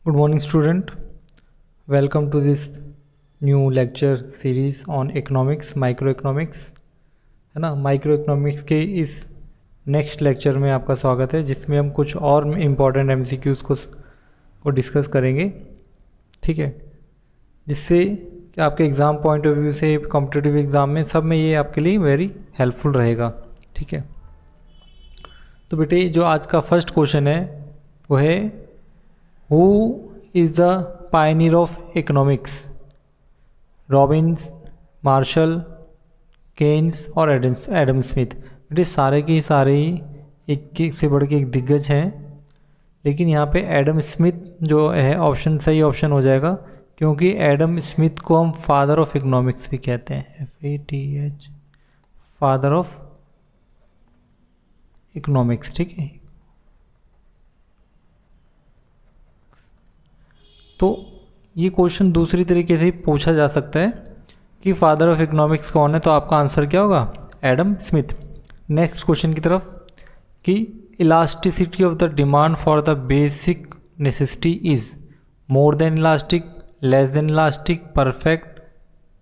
Good morning, student. Welcome to this new lecture series on economics, microeconomics, है ना। Micro के इस next lecture में आपका स्वागत है, जिसमें हम कुछ और इम्पॉर्टेंट MCQs को डिस्कस करेंगे, ठीक है। जिससे कि आपके एग्ज़ाम पॉइंट ऑफ व्यू से कॉम्पिटिटिव एग्ज़ाम में सब में ये आपके लिए वेरी हेल्पफुल रहेगा, ठीक है। तो बेटे जो आज का फर्स्ट क्वेश्चन है वो है, Who is the pioneer of economics? Robbins, Marshall, Keynes और एडम स्मिथ। बेटे सारे के सारे ही एक से बढ़ के एक दिग्गज हैं, लेकिन यहाँ पे एडम स्मिथ जो है ऑप्शन सही ऑप्शन हो जाएगा, क्योंकि एडम स्मिथ को हम फादर ऑफ इकोनॉमिक्स भी कहते हैं, FATH, फादर ऑफ इकोनॉमिक्स, ठीक है। तो ये क्वेश्चन दूसरी तरीके से पूछा जा सकता है कि फादर ऑफ इकोनॉमिक्स कौन है, तो आपका आंसर क्या होगा, एडम स्मिथ। नेक्स्ट क्वेश्चन की तरफ, कि elasticity of the demand for the basic necessity is more than elastic, less than elastic, perfect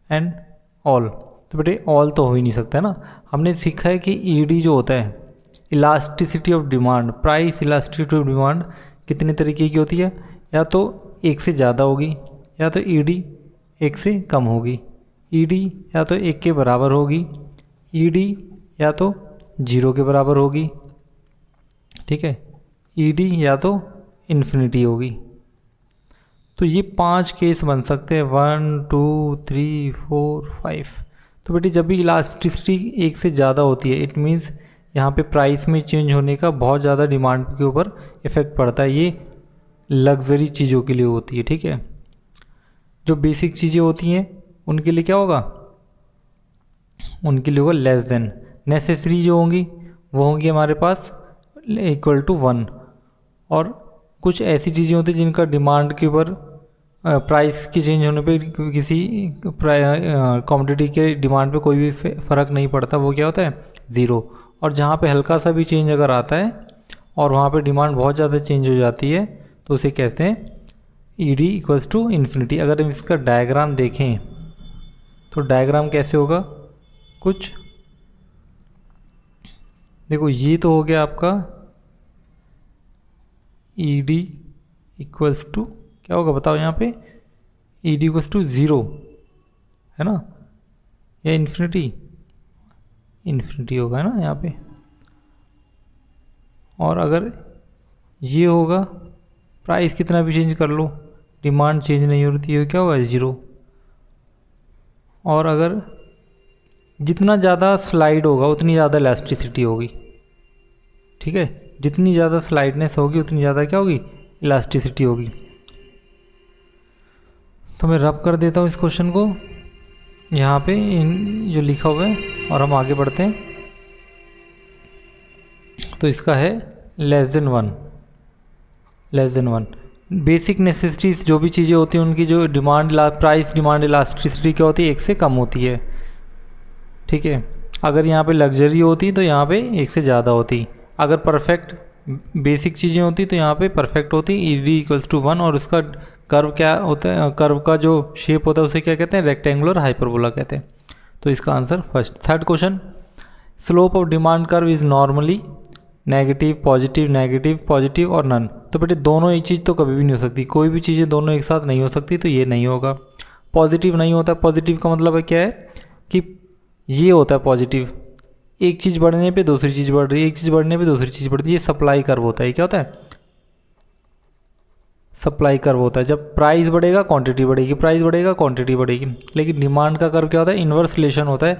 and all. तो बेटे ऑल तो हो ही नहीं सकता है ना। हमने सीखा है कि ED जो होता है, elasticity of demand, price elasticity of demand कितने तरीके की होती है, या तो एक से ज़्यादा होगी, या तो ED एक से कम होगी, ED या तो एक के बराबर होगी, ED या तो 0 के बराबर होगी, ठीक है, ED या तो इन्फिनिटी होगी। तो ये 5 केस बन सकते हैं, 1 2 3 4 5। तो बेटी जब भी इलास्टिसिटी एक से ज़्यादा होती है, इट मीन्स यहाँ पे प्राइस में चेंज होने का बहुत ज़्यादा डिमांड के ऊपर इफ़ेक्ट पड़ता है। ये लग्जरी चीज़ों के लिए होती है, ठीक है। जो बेसिक चीज़ें होती हैं उनके लिए क्या होगा, उनके लिए होगा लेस देन। नेसेसरी जो होंगी वो होंगी हमारे पास इक्वल टू 1। और कुछ ऐसी चीज़ें होती हैं जिनका डिमांड के ऊपर प्राइस के चेंज होने पे किसी कमोडिटी के डिमांड पे कोई भी फ़र्क नहीं पड़ता, वो क्या होता है, 0। और जहाँ पे हल्का सा भी चेंज अगर आता है और वहाँ पे डिमांड बहुत ज़्यादा चेंज हो जाती है, तो उसे कहते हैं ED इक्वल्स टू इन्फिनिटी। अगर हम इसका डायग्राम देखें तो डायग्राम कैसे होगा, कुछ देखो, ये तो हो गया आपका ED इक्वल्स टू क्या होगा बताओ, यहाँ पे ED इक्वल्स टू 0 है ना, या इन्फिनिटी, इन्फिनिटी होगा, है ना यहाँ पे। और अगर ये होगा, प्राइस कितना भी चेंज कर लो, डिमांड चेंज नहीं होती है, क्या होगा, 0। और अगर जितना ज़्यादा स्लाइड होगा उतनी ज़्यादा इलास्टिसिटी होगी, ठीक है। जितनी ज़्यादा स्लाइडनेस होगी उतनी ज़्यादा क्या होगी, इलास्टिसिटी होगी। तो मैं रब कर देता हूँ इस क्वेश्चन को यहाँ पे इन जो लिखा हुआ है, और हम आगे बढ़ते हैं। तो इसका है less than 1, less than 1। Basic necessities जो भी चीज़ें होती हैं उनकी जो डिमांड प्राइस डिमांड इलास्टिसिटी क्या होती है, एक से कम होती है, ठीक है। अगर यहाँ पे लग्जरी होती तो यहाँ पे एक से ज़्यादा होती। अगर परफेक्ट बेसिक चीज़ें होती तो यहाँ पे परफेक्ट होती, ED इक्वल्स टू 1। और उसका कर्व क्या होता है, कर्व का जो शेप होता है उसे क्या कहते हैं, रेक्टेंगुलर हाइपरबोला कहते हैं। तो इसका answer first. Third question, slope of demand curve is normally negative, positive, positive और नन। तो बेटे दोनों एक चीज़ तो कभी भी नहीं हो सकती, कोई भी चीज़ें दोनों एक साथ नहीं हो सकती, तो ये नहीं होगा। पॉजिटिव नहीं होता, पॉजिटिव का मतलब है क्या है कि ये होता है पॉजिटिव, एक चीज़ बढ़ने पे दूसरी चीज़ बढ़ रही है, एक चीज़ बढ़ने पे दूसरी चीज़ बढ़ती है। ये सप्लाई कर्व होता है, क्या होता है, सप्लाई कर्व होता है। जब प्राइस बढ़ेगा क्वांटिटी बढ़ेगी, प्राइस बढ़ेगा क्वांटिटी बढ़ेगी। लेकिन डिमांड का कर्व क्या होता है, इन्वर्स रिलेशन होता है।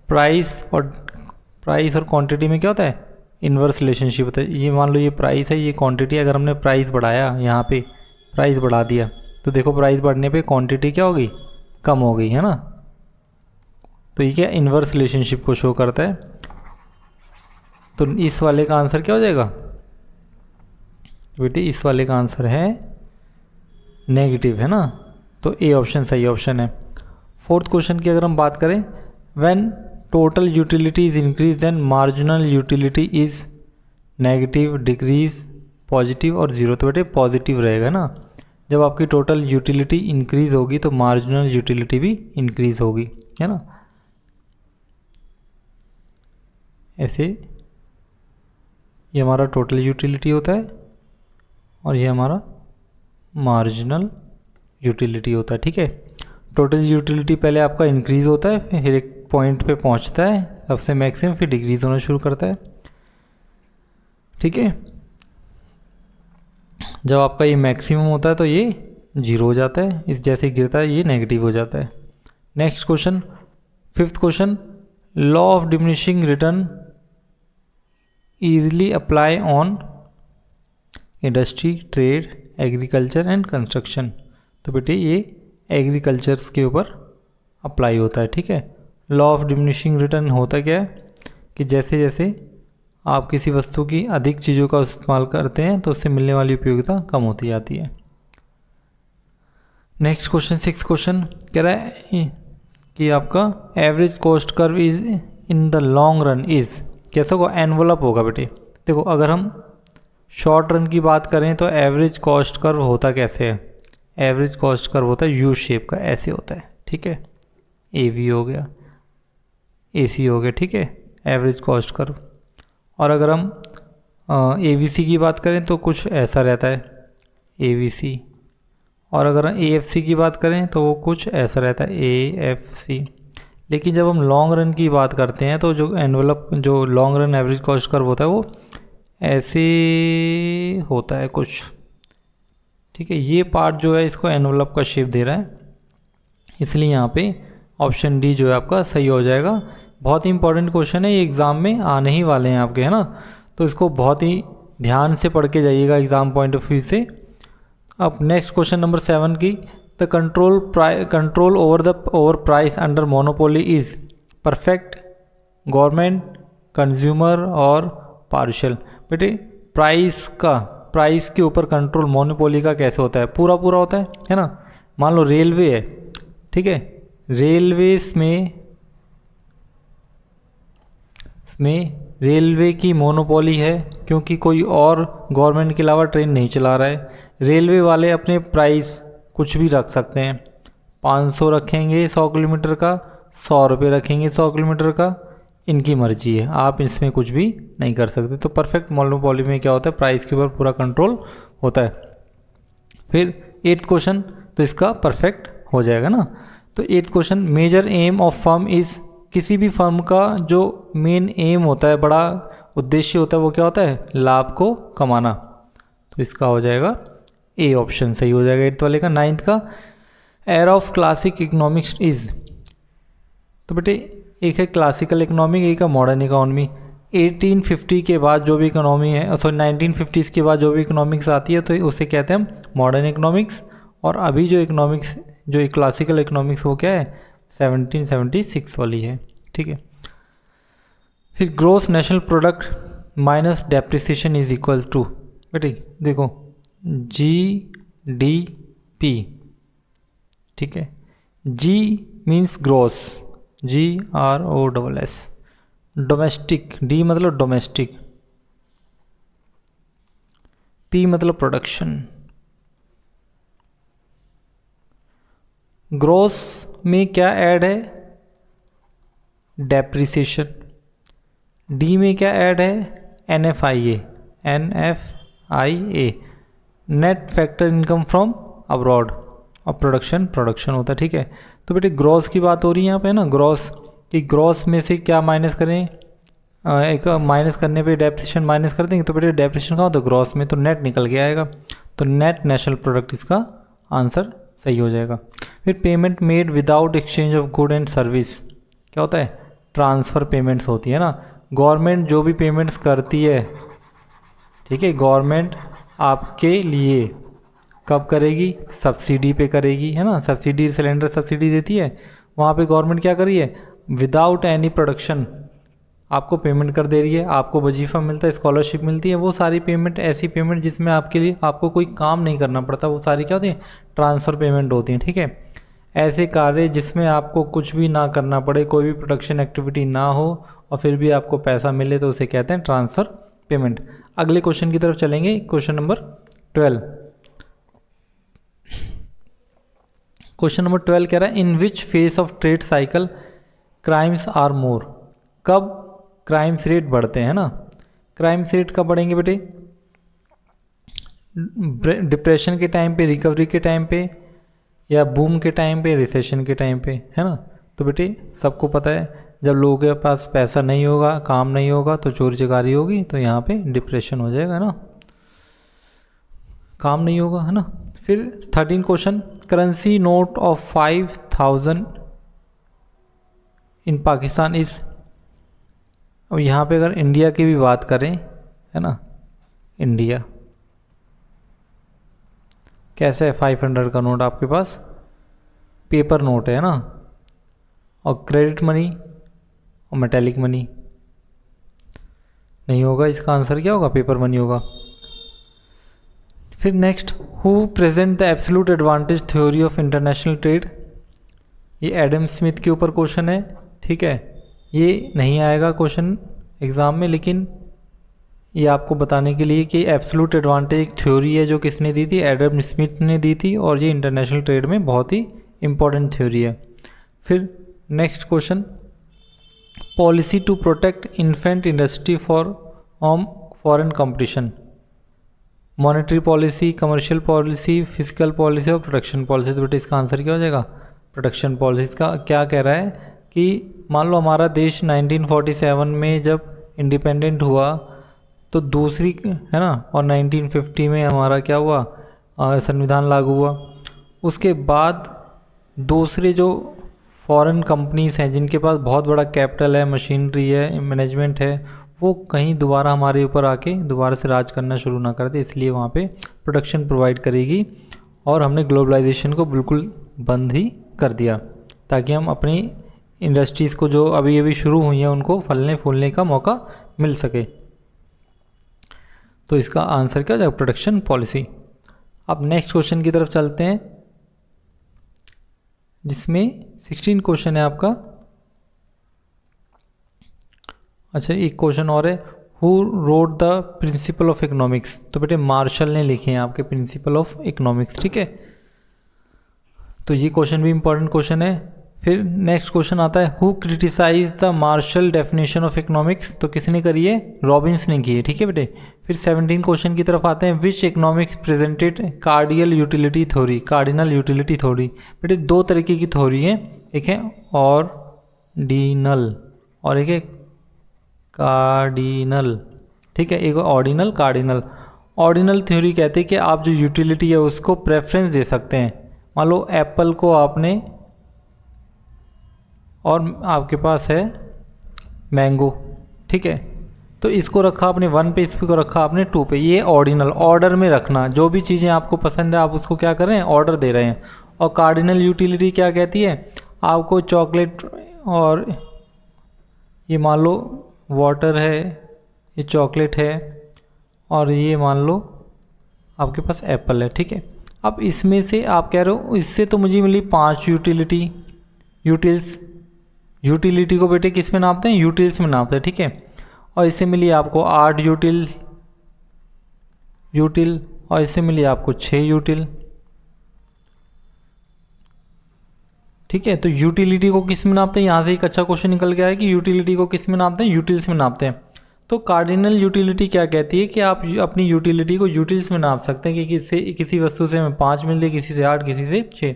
प्राइस और क्वांटिटी में क्या होता है, इन्वर्स रिलेशनशिप होता है। ये मान लो ये प्राइस है, ये क्वांटिटी। अगर हमने प्राइस बढ़ाया, यहाँ पे प्राइस बढ़ा दिया, तो देखो प्राइस बढ़ने पे क्वांटिटी क्या हो गई, कम हो गई, है ना। तो ये क्या इन्वर्स रिलेशनशिप को शो करता है। तो इस वाले का आंसर क्या हो जाएगा बेटे, इस वाले का आंसर है नेगेटिव, है ना। तो ए ऑप्शन सही ऑप्शन है। फोर्थ क्वेश्चन की अगर हम बात करें, when total utility is increase then marginal utility is negative, decrease, positive और 0। तो बेटे पॉजिटिव रहेगा ना। जब आपकी टोटल यूटिलिटी इंक्रीज़ होगी तो मार्जिनल यूटिलिटी भी इंक्रीज़ होगी, है ना। ऐसे ये हमारा टोटल यूटिलिटी होता है और ये हमारा मार्जिनल यूटिलिटी होता है, ठीक है। टोटल यूटिलिटी पहले आपका इंक्रीज़ होता है, फिर एक पॉइंट पे पहुंचता है सबसे मैक्सिमम, फिर डिक्रीज़ होना शुरू करता है, ठीक है। जब आपका ये मैक्सिमम होता है तो ये 0 हो जाता है, इस जैसे गिरता है ये नेगेटिव हो जाता है। Next question, 5th question, law of diminishing return easily apply on industry, trade, agriculture and construction. तो बेटे ये एग्रीकल्चर्स के ऊपर अप्लाई होता है, ठीक है। लॉ ऑफ डिमिनिशिंग रिटर्न होता क्या है कि जैसे जैसे आप किसी वस्तु की अधिक चीज़ों का इस्तेमाल करते हैं तो उससे मिलने वाली उपयोगिता कम होती जाती है। नेक्स्ट क्वेश्चन, 6th क्वेश्चन कह रहा है कि आपका average cost curve is in the long run is, कैसा होगा, एनवलप होगा बेटे। देखो अगर हम शॉर्ट रन की बात करें तो एवरेज कॉस्ट कर्व होता कैसे है, एवरेज कॉस्ट कर्व होता है यू शेप का, ऐसे होता है, ठीक है। ए वी हो गया, ए सी हो गया, ठीक है, एवरेज कॉस्ट कर्व। और अगर हम ए वी सी की बात करें तो कुछ ऐसा रहता है, ए वी सी। और अगर ए एफ सी की बात करें तो वो कुछ ऐसा रहता है, ए एफ सी। लेकिन जब हम लॉन्ग रन की बात करते हैं तो जो एनवलप, जो long run average cost curve होता है वो ऐसे होता है कुछ, ठीक है। ये पार्ट जो है इसको एनवलप का शेप दे रहा है, इसलिए यहाँ पे ऑप्शन डी जो है आपका सही हो जाएगा। बहुत ही इंपॉर्टेंट क्वेश्चन है, ये एग्ज़ाम में आने ही वाले हैं आपके, है ना। तो इसको बहुत ही ध्यान से पढ़ के जाइएगा एग्ज़ाम पॉइंट ऑफ व्यू से। अब नेक्स्ट क्वेश्चन नंबर 7 की, the control over price under monopoly is perfect, government, consumer और पार्शियल। बेटे प्राइस के ऊपर कंट्रोल मोनोपोली का कैसे होता है, पूरा होता है ना। मान लो रेलवे है, ठीक है, रेलवेज में रेलवे की मोनोपोली है क्योंकि कोई और गवर्नमेंट के अलावा ट्रेन नहीं चला रहा है। रेलवे वाले अपने प्राइस कुछ भी रख सकते हैं, 500 रखेंगे 100 किलोमीटर का, 100 रुपये रखेंगे 100 किलोमीटर का, इनकी मर्जी है, आप इसमें कुछ भी नहीं कर सकते। तो परफेक्ट मोनोपोली में क्या होता है, प्राइस के ऊपर पूरा कंट्रोल होता है। फिर 8th क्वेश्चन, तो इसका परफेक्ट हो जाएगा ना। तो 8th question, major aim of firm is, किसी भी फर्म का जो मेन एम होता है, बड़ा उद्देश्य होता है, वो क्या होता है, लाभ को कमाना। तो इसका हो जाएगा ए ऑप्शन सही हो जाएगा 8th वाले का। 9th का, era of classic economics is, तो बेटे एक है क्लासिकल इकोनॉमिक, एक है मॉडर्न इकोनॉमी। 1850 के बाद जो भी इकोनॉमी है, सॉरी 1950s के बाद जो भी इकोनॉमिक्स आती है तो उसे कहते हैं हम मॉडर्न इकोनॉमिक्स। और अभी जो इकोनॉमिक्स, जो क्लासिकल इकोनॉमिक्स, वो क्या है, 1776 वाली है, ठीक है। फिर gross national product minus depreciation is equal to, बेटे देखो GDP, ठीक है। G means gross, GROSS, domestic, D मतलब डोमेस्टिक, P मतलब प्रोडक्शन। ग्रोस में क्या ऐड है, डेप्रिसिएशन। डी में क्या ऐड है, NFIA, net factor income from abroad. और प्रोडक्शन होता है, ठीक है। तो बेटे ग्रॉस की बात हो रही है यहाँ पे ना, ग्रॉस कि ग्रॉस में से क्या माइनस करें, एक माइनस करने पे डेप्रिसिएशन माइनस कर देंगे तो बेटे डेप्रिसिएशन कहाँ होता है, ग्रॉस में, तो नेट निकल के आएगा। तो नेट नेशनल प्रोडक्ट इसका आंसर सही हो जाएगा। फिर payment made without exchange of good and service क्या होता है, ट्रांसफ़र पेमेंट्स होती है ना। गवर्नमेंट जो भी पेमेंट्स करती है, ठीक है, गवर्नमेंट आपके लिए कब करेगी, सब्सिडी पे करेगी, है ना। सब्सिडी, सिलेंडर सब्सिडी देती है, वहाँ पे गवर्नमेंट क्या कर रही है, विदाउट एनी प्रोडक्शन आपको पेमेंट कर दे रही है। आपको वजीफ़ा मिलता है, स्कॉलरशिप मिलती है, वो सारी पेमेंट, ऐसी पेमेंट जिसमें आपके लिए आपको कोई काम नहीं करना पड़ता, वो सारी क्या होती है, ट्रांसफ़र पेमेंट होती हैं, ठीक है। ऐसे कार्य जिसमें आपको कुछ भी ना करना पड़े, कोई भी प्रोडक्शन एक्टिविटी ना हो और फिर भी आपको पैसा मिले, तो उसे कहते हैं ट्रांसफ़र पेमेंट। अगले क्वेश्चन की तरफ चलेंगे, क्वेश्चन नंबर 12। क्वेश्चन नंबर 12 कह रहा है in which phase of trade cycle crimes are more, कब क्राइम्स रेट बढ़ते हैं ना। क्राइम्स रेट कब बढ़ेंगे बेटे, डिप्रेशन के टाइम पे, रिकवरी के टाइम पे, या बूम के टाइम पे, रिसेशन के टाइम पे, है ना। तो बेटे सबको पता है जब लोगों के पास पैसा नहीं होगा, काम नहीं होगा तो चोरी चकारी होगी, तो यहाँ पे डिप्रेशन हो जाएगा ना, काम नहीं होगा, है ना। फिर 13 question, currency note of 5000 in Pakistan is, अब यहाँ पे अगर इंडिया की भी बात करें, है ना, इंडिया कैसे है, 500 का नोट आपके पास पेपर नोट है ना, और क्रेडिट मनी और मेटेलिक मनी नहीं होगा, इसका आंसर क्या होगा, पेपर मनी होगा। फिर next, who present the absolute advantage theory of international trade, ये एडम स्मिथ के ऊपर क्वेश्चन है, ठीक है। ये नहीं आएगा क्वेश्चन एग्ज़ाम में, लेकिन ये आपको बताने के लिए कि एब्सोल्यूट एडवांटेज एक थ्योरी है जो किसने दी थी, एडम स्मिथ ने दी थी, और ये इंटरनेशनल ट्रेड में बहुत ही इंपॉर्टेंट थ्योरी है। फिर next question, policy to protect infant industry from foreign competition, monetary policy, commercial policy, physical policy और प्रोटेक्शन पॉलिसी। तो बेटे इसका आंसर क्या हो जाएगा, प्रोटेक्शन पॉलिसी। का क्या कह रहा है कि मान लो हमारा देश 1947 में जब इंडिपेंडेंट हुआ तो दूसरी, है ना, और 1950 में हमारा क्या हुआ, संविधान लागू हुआ। उसके बाद दूसरे जो फॉरेन कंपनीज हैं जिनके पास बहुत बड़ा कैपिटल है, मशीनरी है, मैनेजमेंट है, वो कहीं दोबारा हमारे ऊपर आके दोबारा से राज करना शुरू ना कर दे, इसलिए वहाँ पे प्रोटेक्शन प्रोवाइड करेगी। और हमने ग्लोबलाइजेशन को बिल्कुल बंद ही कर दिया ताकि हम अपनी इंडस्ट्रीज़ को जो अभी अभी शुरू हुई हैं उनको फलने फूलने का मौका मिल सके। तो इसका आंसर क्या हो जाएगा, प्रोटेक्शन पॉलिसी। अब नेक्स्ट क्वेश्चन की तरफ चलते हैं जिसमें 16 क्वेश्चन है आपका। अच्छा एक क्वेश्चन और है, who wrote the principle of economics. तो बेटे मार्शल ने लिखे हैं आपके प्रिंसिपल ऑफ इकोनॉमिक्स, ठीक है। तो ये क्वेश्चन भी इंपॉर्टेंट क्वेश्चन है। फिर नेक्स्ट क्वेश्चन आता है, who criticise the Marshall definition of economics. तो किसने करी है, रॉबिन्स ने की है, ठीक है बेटे। फिर 17 क्वेश्चन की तरफ आते हैं, which economics presented cardinal utility theory, cardinal utility theory. बेटे दो तरीके की थ्योरी है, एक है ऑर्डिनल और एक है कार्डिनल, ठीक है। एक ऑर्डिनल, कार्डिनल। ऑर्डिनल थ्योरी कहते हैं कि आप जो यूटिलिटी है उसको प्रेफरेंस दे सकते हैं। मान लो एप्पल को आपने, और आपके पास है मैंगो, ठीक है, तो इसको रखा आपने 1 पे, इसको रखा आपने 2 पे। ये ऑर्डिनल, ऑर्डर में रखना, जो भी चीज़ें आपको पसंद है आप उसको क्या कर रहे हैं, ऑर्डर दे रहे हैं। और कार्डिनल यूटिलिटी क्या कहती है, आपको चॉकलेट, और ये मान लो वाटर है, ये चॉकलेट है, और ये मान लो आपके पास एप्पल है, ठीक है। अब इसमें से आप कह रहे हो इससे तो मुझे मिली 5 यूटिलिटी, यूटिलिटी को बेटे किस में नापते हैं, यूटिल्स में नापते हैं, ठीक है। और इससे मिली आपको 8 यूटिल, और इससे मिली आपको 6 यूटिल, ठीक है। तो यूटिलिटी को किस में नापते हैं, यहाँ से एक अच्छा क्वेश्चन निकल गया है कि यूटिलिटी को किस में नापते हैं, यूटिल्स में नापते हैं। तो कार्डिनल यूटिलिटी क्या कहती है कि आप अपनी यूटिलिटी को यूटिल्स में नाप सकते हैं कि किसी वस्तु से हमें 5 मिल रही, किसी से 8, किसी से 6।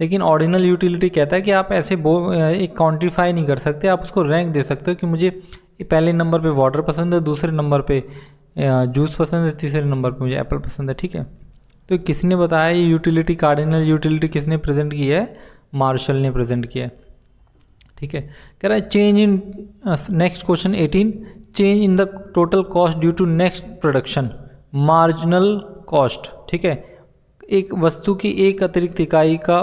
लेकिन ऑर्डिनल यूटिलिटी कहता है कि आप ऐसे एक क्वान्टिफाई नहीं कर सकते, आप उसको रैंक दे सकते हो कि मुझे पहले नंबर पे वाटर पसंद है, दूसरे नंबर पे जूस पसंद है, तीसरे नंबर पे मुझे एप्पल पसंद है, ठीक है। तो किसने बताया ये यूटिलिटी, कार्डिनल यूटिलिटी किसने प्रेजेंट की है, मार्शल ने प्रेजेंट किया है, ठीक है। कह रहा है change in, next question 18, change in the total cost due to next production, marginal cost, ठीक है। एक वस्तु की एक अतिरिक्त इकाई का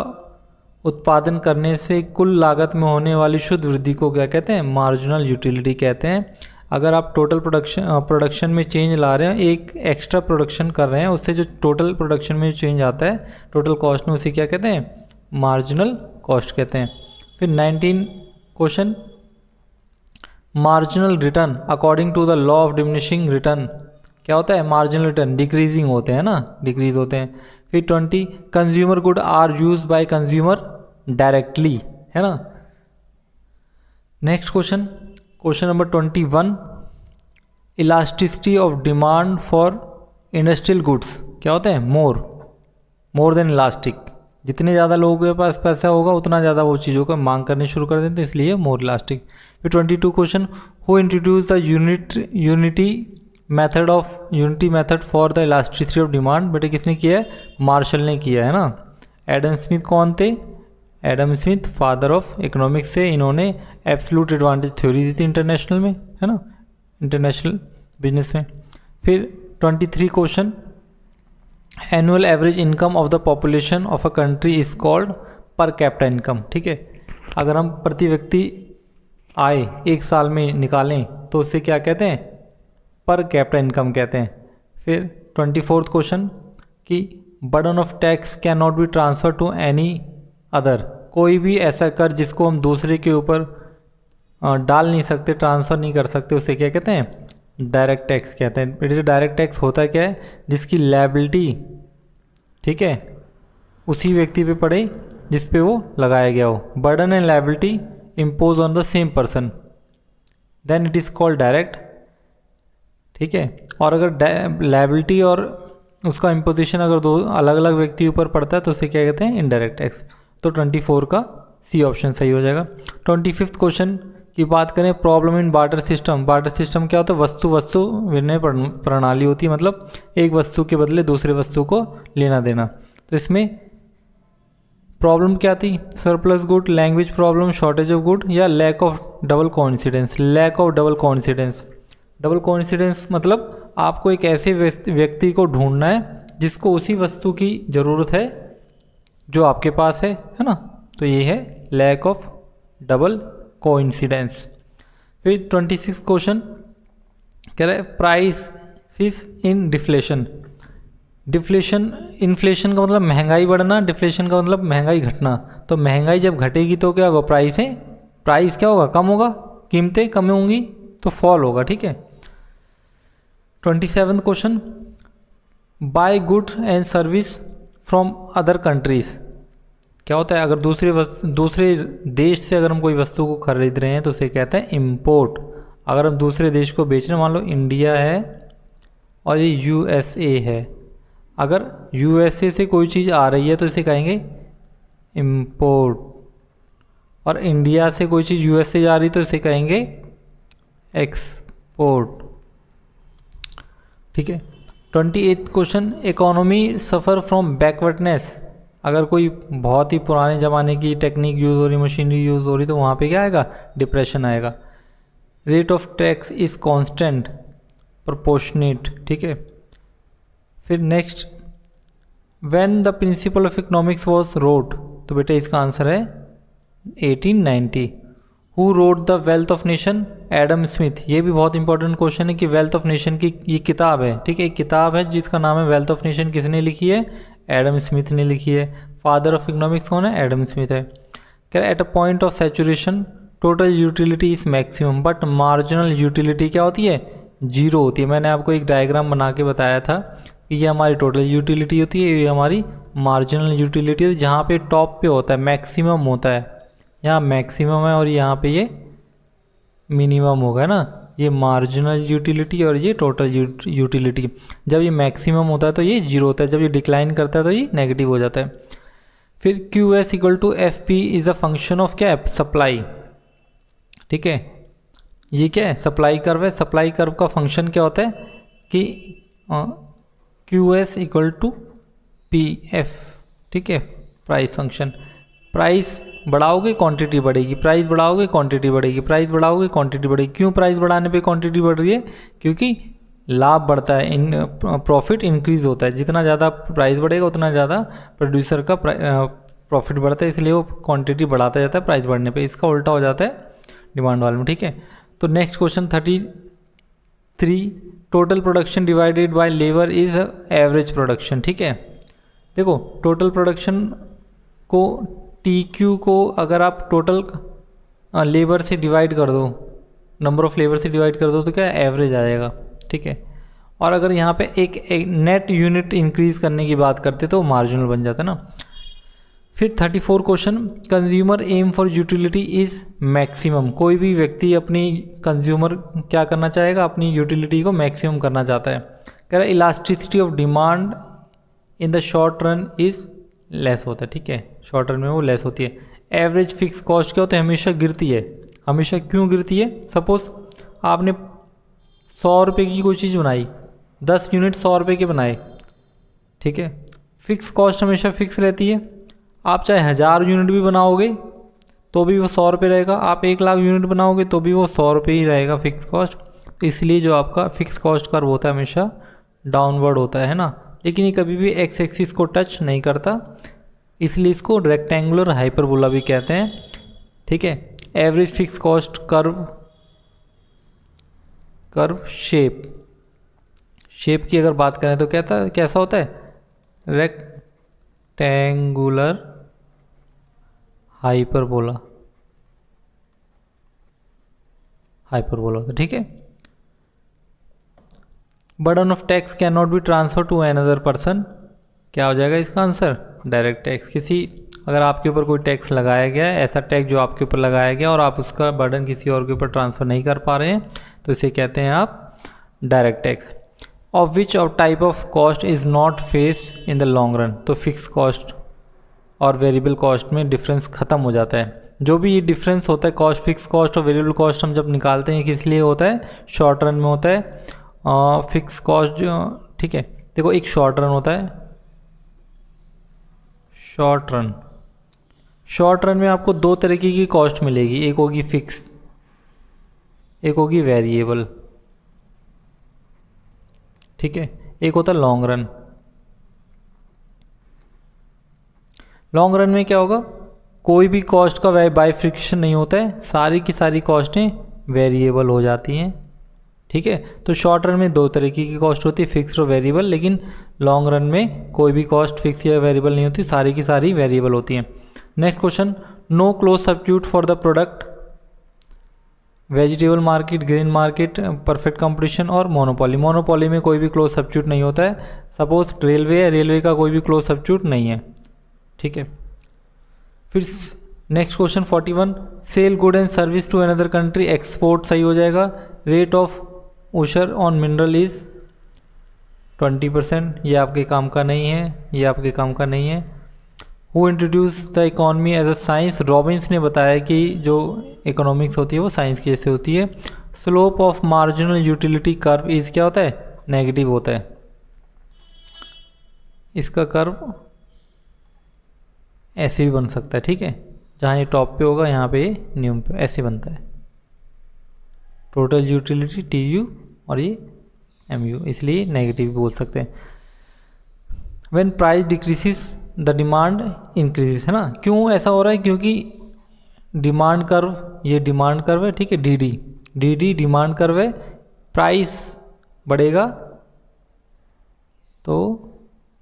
उत्पादन करने से कुल लागत में होने वाली शुद्ध वृद्धि को क्या कहते हैं, मार्जिनल यूटिलिटी कहते हैं। अगर आप टोटल प्रोडक्शन में चेंज ला रहे हैं, एक एक्स्ट्रा प्रोडक्शन कर रहे हैं, उससे जो टोटल प्रोडक्शन में चेंज आता है टोटल कॉस्ट में, उसे क्या कहते हैं, मार्जिनल कॉस्ट कहते हैं। फिर 19 question, marginal return according to the law of diminishing return क्या होता है, मार्जिनल रिटर्न डिक्रीजिंग होते हैं ना, डिक्रीज होते हैं। फिर 20 consumer good are use by consumer directly, है ना। Next question, question number 21, elasticity of demand for industrial goods क्या होते हैं, मोर देन इलास्टिक। जितने ज़्यादा लोगों के पास पैसा होगा उतना ज़्यादा वो चीज़ों का मांग करनी शुरू कर देते हैं, इसलिए मोर इलास्टिक। फिर 22 question, who introduce the unity method for the elasticity of demand, बेटे किसने किया है, मार्शल ने किया है ना। एडम स्मिथ कौन थे, Adam Smith father of economics से, इन्होंने एब्सोल्यूट एडवांटेज थ्योरी दी थी इंटरनेशनल में, है ना, इंटरनेशनल बिजनेस में। फिर 23 question, annual average income of the population of a country is called per capita income, ठीक है। अगर हम प्रति व्यक्ति आय एक साल में निकालें तो उससे क्या कहते हैं, पर कैपिटा इनकम कहते हैं। फिर 24 क्वेश्चन कि burden of tax can not be transfer to any other, कोई भी ऐसा कर जिसको हम दूसरे के ऊपर डाल नहीं सकते, ट्रांसफ़र नहीं कर सकते, उसे क्या कहते हैं, डायरेक्ट टैक्स कहते हैं। डायरेक्ट टैक्स होता क्या है, जिसकी लायबिलिटी, ठीक है, उसी व्यक्ति पे पड़े जिस पे वो लगाया गया हो। Burden and liability impose on the same person, then it is called direct, ठीक है। और अगर लायबिलिटी और उसका इम्पोजिशन अगर दो अलग अलग व्यक्ति ऊपर पड़ता है तो उसे क्या कहते हैं, इनडायरेक्ट टैक्स। तो 24 का सी ऑप्शन सही हो जाएगा। 25th क्वेश्चन की बात करें, problem in barter system. Barter system क्या होता है, वस्तु विनिमय प्रणाली होती है, मतलब एक वस्तु के बदले दूसरे वस्तु को लेना देना। तो इसमें प्रॉब्लम क्या थी, surplus good, language problem, shortage of good, या lack of double coincidence. Lack of double coincidence, double coincidence मतलब आपको एक ऐसे व्यक्ति को ढूंढना है जिसको उसी वस्तु की ज़रूरत है जो आपके पास है ना। तो ये है लैक ऑफ डबल कोइंसिडेंस। फिर 26 क्वेश्चन कह रहा है, price in deflation. Deflation, inflation का मतलब महंगाई बढ़ना, डिफ्लेशन का मतलब महंगाई घटना। तो महंगाई जब घटेगी तो क्या होगा, प्राइस क्या होगा, कम होगा, कीमतें कम होंगी तो फॉल होगा, ठीक है। 27th question, buy goods and service from other countries. क्या होता है, अगर दूसरे देश से अगर हम कोई वस्तु को खरीद रहे हैं तो उसे कहते हैं इम्पोर्ट। अगर हम दूसरे देश को बेच रहे हैं, मान लो इंडिया है और ये यूएसए है, अगर यूएसए से कोई चीज़ आ रही है तो इसे कहेंगे इम्पोर्ट, और इंडिया से कोई चीज़ यूएसए जा रही तो इसे कहेंगे एक्सपोर्ट, ठीक है। 28th question, economy suffer from backwardness. अगर कोई बहुत ही पुराने ज़माने की टेक्निक यूज़ हो रही, मशीनरी यूज़ हो रही, तो वहाँ पे क्या आएगा, डिप्रेशन आएगा। Rate of tax is constant proportionate, ठीक है। फिर next, when the principle of economics was wrote, तो बेटा इसका आंसर है 1890। Who wrote the wealth of nation, Adam Smith. ये भी बहुत इंपॉर्टेंट क्वेश्चन है कि वेल्थ ऑफ नेशन की ये किताब है, ठीक है, एक किताब है जिसका नाम है वेल्थ ऑफ नेशन, किसने लिखी है, एडम स्मिथ ने लिखी है। फादर ऑफ इकोनॉमिक्स कौन है, एडम स्मिथ है। कह रहा है, at a point of saturation total utility is maximum but marginal utility क्या होती है, जीरो होती है। मैंने आपको एक डायग्राम बना के बताया था कि ये हमारी टोटल यूटिलिटी होती है, ये हमारी मार्जिनल यूटिलिटी होती है। जहाँ पे टॉप पे होता है मैक्सिमम होता है, यहाँ मैक्सिमम है और यहाँ पे ये मिनिमम होगा ना, ये मार्जिनल यूटिलिटी और ये टोटल यूटिलिटी। जब ये मैक्सिमम होता है तो ये जीरो होता है, जब ये डिक्लाइन करता है तो ये नेगेटिव हो जाता है। फिर Q S equal to F P is a function of क्या है, सप्लाई, ठीक है। ये क्या है, सप्लाई कर्व है। सप्लाई कर्व का फंक्शन क्या होता है कि Q S equal to P F, ठीक है, प्राइस फंक्शन। प्राइस बढ़ाओगे क्वांटिटी बढ़ेगी, प्राइस बढ़ाओगे क्वांटिटी बढ़ेगी, प्राइस बढ़ाओगे क्वांटिटी बढ़ेगी। क्यों प्राइस बढ़ाने पे क्वांटिटी बढ़ रही है, क्योंकि लाभ बढ़ता है, प्रॉफिट इंक्रीज होता है। जितना ज़्यादा प्राइस बढ़ेगा उतना ज़्यादा प्रोड्यूसर का प्रॉफिट बढ़ता है, इसलिए वो क्वांटिटी बढ़ाता जाता है प्राइस बढ़ने पे। इसका उल्टा हो जाता है डिमांड वाले में, ठीक है। तो next question 33, total production divided by labour is average production, ठीक है। देखो टोटल प्रोडक्शन को TQ को अगर आप टोटल लेबर से डिवाइड कर दो, नंबर ऑफ़ लेबर से डिवाइड कर दो तो क्या एवरेज आ जाएगा, ठीक है। और अगर यहाँ पे एक नेट यूनिट इंक्रीज करने की बात करते तो मार्जिनल बन जाता है ना। फिर 34 question, consumer aim for utility is maximum. कोई भी व्यक्ति अपनी कंज्यूमर क्या करना चाहेगा, अपनी यूटिलिटी को मैक्सिमम करना चाहता है। कह रहा है elasticity of demand in the short run is less होता है, ठीक है, शॉर्ट रन में वो लेस होती है। एवरेज फिक्स कॉस्ट क्या होता है, हमेशा गिरती है। हमेशा क्यों गिरती है, सपोज आपने 100 रुपये की कोई चीज़ बनाई, 10 यूनिट 100 रुपये के बनाए, ठीक है, फिक्स कॉस्ट हमेशा फिक्स रहती है। आप चाहे 1000 यूनिट भी बनाओगे तो भी वो 100 रुपये रहेगा, आप 1,00,000 यूनिट बनाओगे तो भी वो 100 रुपये ही रहेगा फिक्स कॉस्ट। इसलिए जो आपका फिक्स कॉस्ट कर्व होता है हमेशा डाउनवर्ड होता है ना, लेकिन ये कभी भी एक्स एक्सिस को टच नहीं करता, इसलिए इसको रेक्टेंगुलर हाइपरबोला भी कहते हैं, ठीक है। Average fix cost curve shape की अगर बात करें तो कैसा होता है, रेक्टेंगुलर हाइपरबोला होता है, ठीक है। Burden of tax can not be transfer to another person, क्या हो जाएगा इसका आंसर, डायरेक्ट टैक्स। अगर आपके ऊपर कोई टैक्स लगाया गया है, ऐसा टैक्स जो आपके ऊपर लगाया गया और आप उसका बर्डन किसी और के ऊपर ट्रांसफ़र नहीं कर पा रहे हैं तो इसे कहते हैं आप direct tax. Of which of type of cost is not face in the long run, तो फिक्स कॉस्ट और वेरिएबल कॉस्ट में डिफरेंस ख़त्म हो जाता है। जो भी ये डिफरेंस होता है कॉस्ट, फिक्स कॉस्ट और वेरिएबल कॉस्ट हम जब निकालते हैं किस लिए होता है, शॉर्ट रन में होता है। फिक्स कॉस्ट जो, ठीक है, देखो एक शॉर्ट रन होता है, शॉर्ट रन में आपको दो तरीके की कॉस्ट मिलेगी, एक होगी फिक्स, एक होगी वेरिएबल, ठीक है। एक होता है लॉन्ग रन। लॉन्ग रन में क्या होगा, कोई भी कॉस्ट का बाइफ्रिक्शन नहीं होता है, सारी की सारी कॉस्टें वेरिएबल हो जाती हैं, ठीक है। तो शॉर्ट रन में दो तरीके की कॉस्ट होती है, फिक्स्ड और वेरिएबल, लेकिन लॉन्ग रन में कोई भी कॉस्ट फिक्स या वेरिएबल नहीं होती, सारी की सारी वेरिएबल होती हैं। Next question, no close substitute for the product, vegetable market, grain market, perfect competition और मोनोपोली। मोनोपोली में कोई भी क्लोज सब्स्टिट्यूट नहीं होता है। सपोज रेलवे है, रेलवे का कोई भी क्लोज सब्स्टिट्यूट नहीं है, ठीक है। फिर next question 41, sell good and service to another country, export सही हो जाएगा। रेट ऑफ उशर ऑन मिनरल इज 20%, ये आपके काम का नहीं है, ये आपके काम का नहीं है। Who introduce the economy as a science, Robbins ने बताया कि जो इकोनॉमिक्स होती है वो साइंस की जैसे होती है। Slope of marginal utility curve is क्या होता है, नेगेटिव होता है। इसका कर्व ऐसे भी बन सकता है, ठीक है, जहाँ ये टॉप पे होगा यहाँ पे न्यूम पे ऐसे बनता है, टोटल यूटिलिटी TU और ये MU, इसलिए नेगेटिव बोल सकते हैं। When price decreases the demand increases, है ना। क्यों ऐसा हो रहा है, क्योंकि डिमांड कर्व, ये डिमांड कर्व है, ठीक है, DD डिमांड कर्व है, प्राइस बढ़ेगा तो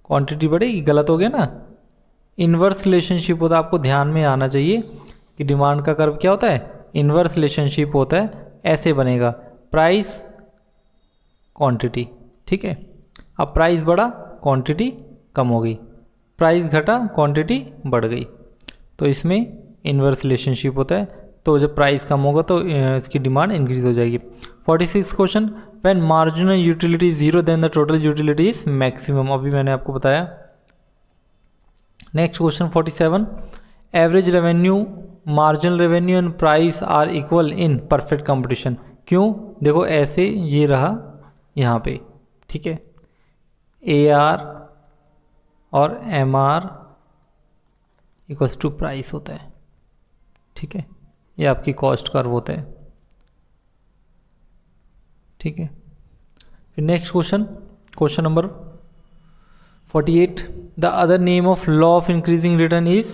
क्वांटिटी बढ़ेगी, गलत हो गया ना। इन्वर्स रिलेशनशिप होता है, आपको ध्यान में आना चाहिए कि डिमांड का कर्व क्या होता है, इन्वर्स रिलेशनशिप होता है, ऐसे बनेगा, प्राइस क्वांटिटी, ठीक है। अब प्राइस बढ़ा, क्वांटिटी कम हो गई, प्राइस घटा, क्वांटिटी बढ़ गई, तो इसमें इन्वर्स रिलेशनशिप होता है। तो जब प्राइस कम होगा तो इसकी डिमांड इंक्रीज हो जाएगी। 46 question, when marginal utility is 0 then the total utility is maximum, अभी मैंने आपको बताया। Next question 47, average revenue, marginal revenue and price are equal in perfect competition. क्यों, देखो ऐसे ये रहा यहाँ पे, ठीक है, AR और MR इक्वल्स टू प्राइस होता है, ठीक है, ये आपकी कॉस्ट कर्व होता है, ठीक है। फिर next question number 48, the other name of law of increasing return is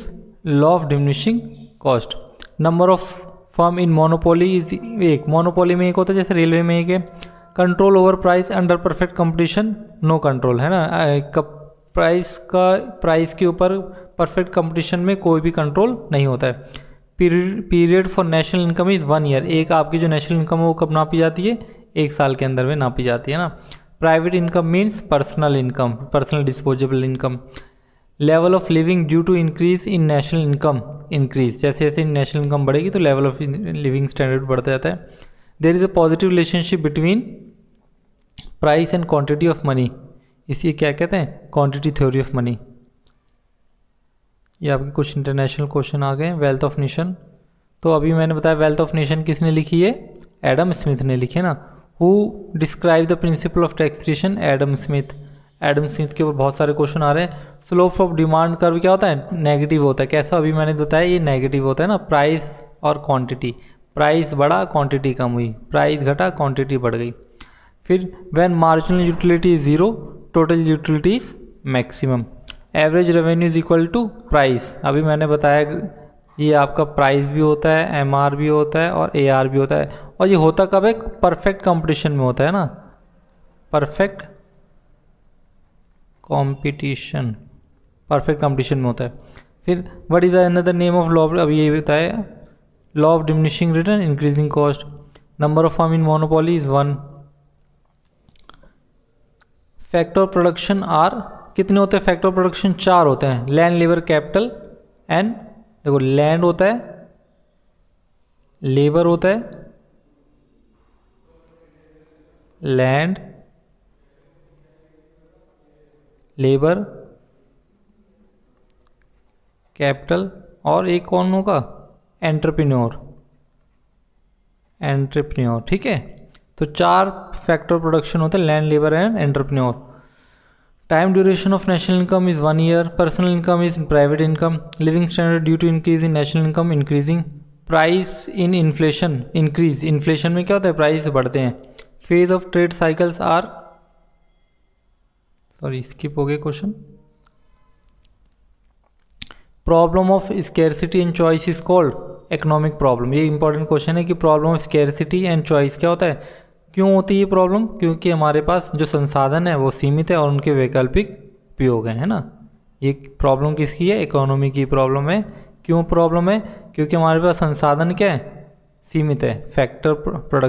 law of diminishing cost. Number of firm in monopoly is, एक मोनोपोली में एक होता है, जैसे रेलवे में एक है। Control over price under perfect competition, no control, है ना। प्राइस के ऊपर परफेक्ट कंपटीशन में कोई भी कंट्रोल नहीं होता है। Period for national income is 1 year, एक आपकी जो नेशनल इनकम है वो कब नापी जाती है, 1 साल के अंदर में नापी जाती है ना। Private income means personal income, personal disposable income. Level of living due to increase in national income increase, जैसे जैसे नेशनल इनकम बढ़ेगी तो लेवल ऑफ लिविंग स्टैंडर्ड बढ़ता जाता है। There is a positive relationship between price and quantity of money, इसी क्या कहते हैं, क्वांटिटी थ्योरी ऑफ मनी। ये आपके कुछ इंटरनेशनल क्वेश्चन आ गए। वेल्थ ऑफ नेशन, तो अभी मैंने बताया वेल्थ ऑफ नेशन किसने लिखी है, एडम स्मिथ ने लिखी है ना। Who describe the principle of taxation, Adam Smith. Adam Smith के ऊपर बहुत सारे क्वेश्चन आ रहे हैं। स्लोप ऑफ डिमांड कर्व क्या होता है, नेगेटिव होता है। कैसा, अभी मैंने बताया ये नेगेटिव होता है ना, प्राइस और क्वांटिटी, प्राइस बढ़ा क्वांटिटी कम हुई, प्राइस घटा क्वांटिटी बढ़ गई। फिर when marginal utility is zero, total utility is maximum. Average revenue is equal to price, अभी मैंने बताया ये आपका प्राइस भी होता है, एमआर भी होता है और एआर भी होता है। और ये होता कब है, परफेक्ट कंपटीशन में होता है ना, परफेक्ट कंपटीशन, परफेक्ट कंपटीशन में होता है। फिर what is another name of law, अभी ये बताया, law of diminishing return, increasing cost. Number of firm in monopoly is 1। Factor of production are, कितने होते हैं फैक्टर ऑफ प्रोडक्शन, 4 होते हैं। लैंड, लेबर, कैपिटल एंड, देखो लैंड होता है, लेबर होता है, लैंड, लेबर, कैपिटल और एक कौन होगा, एंटरप्रेन्योर, एंटरप्रेन्योर, ठीक है। तो 4 फैक्टर प्रोडक्शन होते हैं, land, labour and entrepreneur. Time duration of national income is 1 year. Personal income is private income. Living standard due to increase in national income increasing. Price in inflation increase, inflation में क्या होता है, price बढ़ते हैं। Phase of trade cycles are, sorry skip हो गए क्वेश्चन। Problem of scarcity and choice is called economic problem. ये इंपॉर्टेंट क्वेश्चन है कि problem of scarcity and choice क्या होता है, क्यों होती है ये प्रॉब्लम, क्योंकि हमारे पास जो संसाधन है वो सीमित है और उनके वैकल्पिक उपयोग है ना। ये प्रॉब्लम किसकी है, इकोनॉमी की प्रॉब्लम है। क्यों प्रॉब्लम है, क्योंकि हमारे पास संसाधन क्या है, सीमित है। Factor product